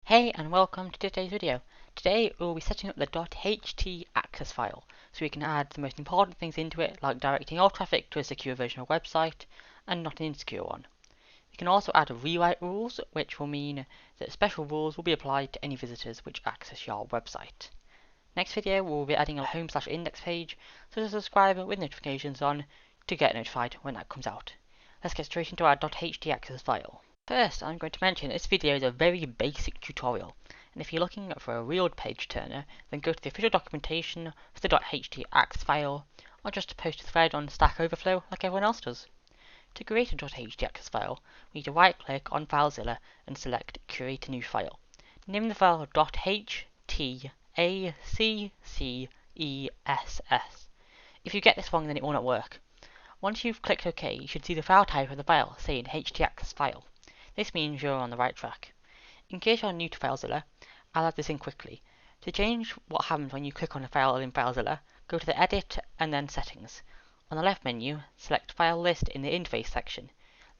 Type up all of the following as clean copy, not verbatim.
Hey and welcome to today's video. Today we'll be setting up the .htaccess file so we can add the most important things into it, like directing all traffic to a secure version of a website and not an insecure one. We can also add rewrite rules, which will mean that special rules will be applied to any visitors which access your website. Next video we'll be adding a home/index page, so subscribe with notifications on to get notified when that comes out. Let's get straight into our .htaccess file. First, I'm going to mention this video is a very basic tutorial, and if you're looking for a real page turner, then go to the official documentation for the .htaccess file, or just post a thread on Stack Overflow like everyone else does. To create a .htaccess file, we need to right-click on FileZilla and select Create a New File. Name the file .htaccess. If you get this wrong, then it will not work. Once you've clicked OK, you should see the file type of the file saying HTACCESS file. This means you're on the right track. In case you're new to FileZilla, I'll add this in quickly. To change what happens when you click on a file in FileZilla, go to the Edit and then Settings. On the left menu, select File List in the Interface section.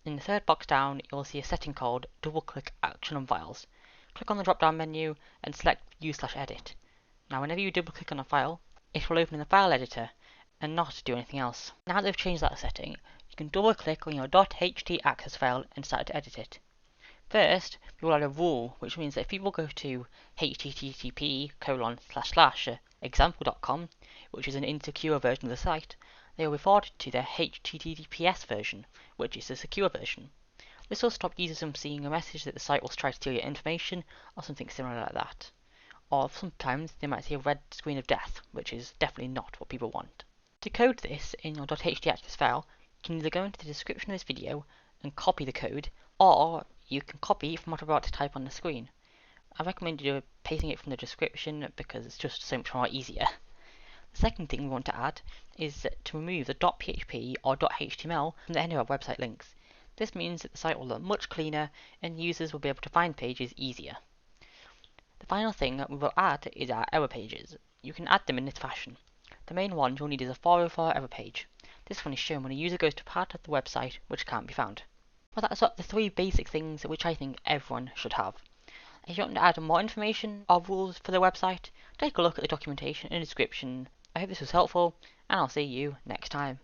In the third box down, you'll see a setting called Double-Click Action on Files. Click on the drop-down menu and select View/Edit. Now whenever you double-click on a file, it will open in the file editor and not do anything else. Now that they've changed that setting, you can double-click on your .htaccess file and start to edit it. First, we will add a rule, which means that if people go to http://example.com, which is an insecure version of the site, they will be forwarded to the HTTPS version, which is the secure version. This will stop users from seeing a message that the site will try to steal your information, or something similar like that. Or sometimes they might see a red screen of death, which is definitely not what people want. To code this in your .htaccess file, you can either go into the description of this video and copy the code, or you can copy from what I'm about to type on the screen. I recommend you pasting it from the description because it's just so much more easier. The second thing we want to add is to remove the .php or .html from the end of our website links. This means that the site will look much cleaner and users will be able to find pages easier. The final thing that we will add is our error pages. You can add them in this fashion. The main one you'll need is a 404 error page. This one is shown when a user goes to part of the website which can't be found. Well, that's the three basic things which I think everyone should have. If you want to add more information or rules for the website, take a look at the documentation and description. I hope this was helpful, and I'll see you next time.